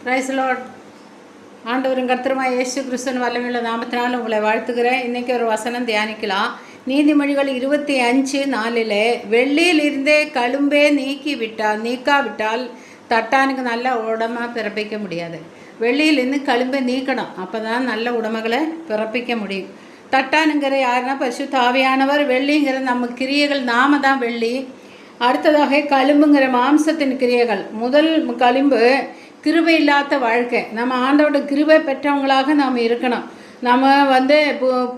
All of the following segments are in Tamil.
Price Lord. ஆண்டவரும் கர்த்தருமாய் இயேசு கிறிஸ்துவின் வல்லமையுள்ள நாமத்தினால் உங்களை வாழ்த்துகிறேன். இன்றைக்கி ஒரு வசனம் தியானிக்கலாம். நீதிமொழிகள் 25:4 வெள்ளியிலிருந்தே கழும்பே நீக்காவிட்டால் தட்டானுக்கு நல்ல உடமை பிறப்பிக்க முடியாது. வெள்ளியிலேருந்து கழும்பை நீக்கணும், அப்போ தான் நல்ல உடமைகளை பிறப்பிக்க முடியும். தட்டானுங்கிற யாருன்னா பரிசுத்த ஆவியானவர். வெள்ளிங்கிற நம்ம கிரியைகள், நாம தான் வெள்ளி. அடுத்ததாக கழும்புங்கிற மாம்சத்தின் கிரியைகள். முதல் கழும்பு கிருபை இல்லாத வாழ்க்கை. நம்ம ஆண்டோட கிருபை பெற்றவங்களாக நாம் இருக்கணும். நம்ம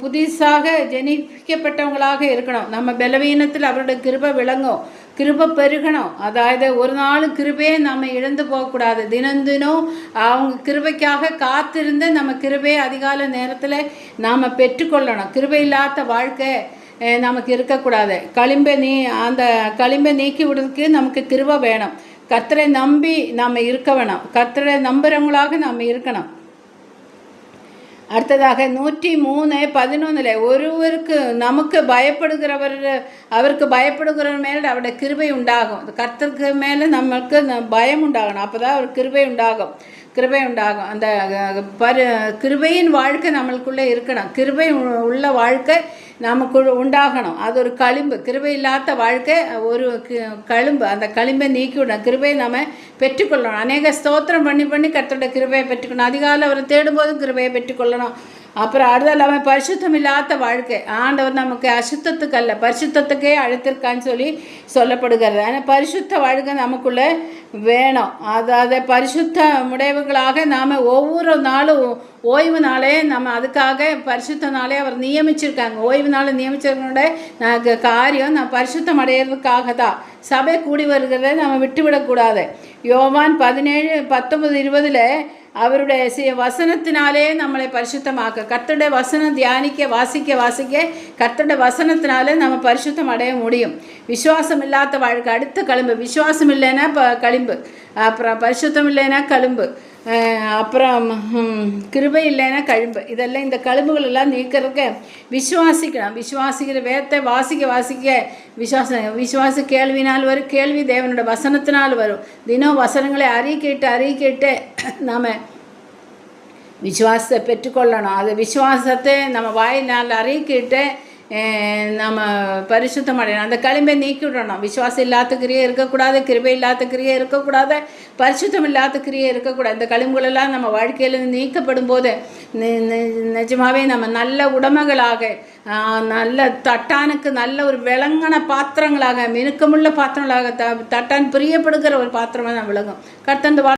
புதுசாக ஜெனிக்கப்பட்டவங்களாக இருக்கணும். நம்ம பலவீனத்தில் அவரோட கிருபை விளங்கும், கிருபை பெருகணும். அதாவது ஒரு நாள் கிருபையை நம்ம இழந்து போகக்கூடாது. தினம் அவங்க கிருபைக்காக காத்திருந்து நம்ம கிருபையை அதிகால நேரத்தில் நாம் பெற்றுக்கொள்ளணும். கிருபை இல்லாத வாழ்க்கை நமக்கு இருக்கக்கூடாது. அந்த களிம்பை நீக்கி விடுறதுக்கு நமக்கு கிருபை வேணும். கர்த்தரை நம்பி நாம் இருக்க வேணும். கர்த்தரை நம்புகிறவங்களாக நாம் இருக்கணும். அடுத்ததாக 103:11 ஒருவருக்கு நமக்கு அவருக்கு பயப்படுகிறவர் மேலே அவருடைய கிருபை உண்டாகும். கர்த்தருக்கு மேலே நமக்கு பயம் உண்டாகணும், அப்போ தான் அவர் கிருபை உண்டாகும். அந்த கிருபையின் வாழ்க்கை நம்மளுக்குள்ளே இருக்கணும். கிருபை உள்ள வாழ்க்கை நமக்கு உண்டாகணும். அது ஒரு களிம்பு. கிருபை இல்லாத வாழ்க்கை ஒரு களிம்பு. அந்த களிம்பை நீக்கிவிடணும். கிருபையை நம்ம பெற்றுக்கொள்ளணும். அநேக ஸ்தோத்திரம் பண்ணி கர்த்தருடைய கிருபையை பெற்றுக்கணும். அதிகாலை அவரை தேடும்போதும் கிருபையை பெற்றுக்கொள்ளணும். அப்புறம் அடுத்தால் அவன் பரிசுத்தம் இல்லாத வாழ்க்கை. ஆண்டவர் நமக்கு அசுத்தத்துக்கு அல்ல, பரிசுத்தத்துக்கே அழைத்திருக்கான்னு சொல்லப்படுகிறது. ஆனால் பரிசுத்த வாழ்க்கை நமக்குள்ளே வேணும். அதாவது பரிசுத்த உடையவர்களாக நாம் ஒவ்வொரு நாளும் ஓய்வு நாளே நம்ம அதுக்காக பரிசுத்த நாளே அவர் நியமிச்சிருக்காங்க. ஓய்வு நாள் நியமிச்சிருக்கோட காரியம் நம்ம பரிசுத்தம் அடையிறதுக்காக தான். சபை கூடி வருகிறத நம்ம விட்டுவிடக்கூடாது. யோவான் 17:19-20 அவருடைய வசனத்தினாலே நம்மளை பரிசுத்தமாக்க, கர்த்தருடைய வசனம் தியானிக்க வாசிக்க கர்த்தருடைய வசனத்தினாலே நம்ம பரிசுத்தம் அடைய முடியும். விசுவாசம் இல்லாத வாழ்க்கை அடுத்த களிம்பு. விசுவாசம் இல்லைன்னா களிம்பு, அப்புறம் பரிசுத்தம் இல்லைன்னா களிம்பு, அப்புறம் கிருபை இல்லைன்னா கழும்பு. இதெல்லாம் இந்த கழும்புகள் எல்லாம் நீக்கிறதுக்கு விசுவாசிக்கணும். விசுவாசிக்கிற வேதத்தை வாசிக்க விசுவாச கேள்வினால் வரும். கேள்வி தேவனோட வசனத்தினால் வரும். தினம் வசனங்களை அறிக்கையிட்டு நாம் விசுவாசத்தை பெற்றுக்கொள்ளணும். அது விசுவாசத்தை நம்ம வாயினால் அறிக்கையிட்டு நம்ம பரிசுத்தம் அடையணும். அந்த களிம்பை நீக்கி விடணும். விசுவாசம் இல்லாத கிரியை இருக்கக்கூடாது, கிருபை இல்லாத கிரியை இருக்கக்கூடாது, பரிசுத்தம் இல்லாத கிரியை இருக்கக்கூடாது. இந்த களிம்புகளெல்லாம் நம்ம வாழ்க்கையிலிருந்து நீக்கப்படும் போது நிஜமாகவே நம்ம நல்ல உடமைகளாக, நல்ல தட்டானுக்கு நல்ல ஒரு விளங்கின பாத்திரங்களாக, மினுக்கமுள்ள பாத்திரங்களாக, தட்டான் பிரியப்படுகிற ஒரு பாத்திரமாக நம்ம விளங்கும். கர்த்தர்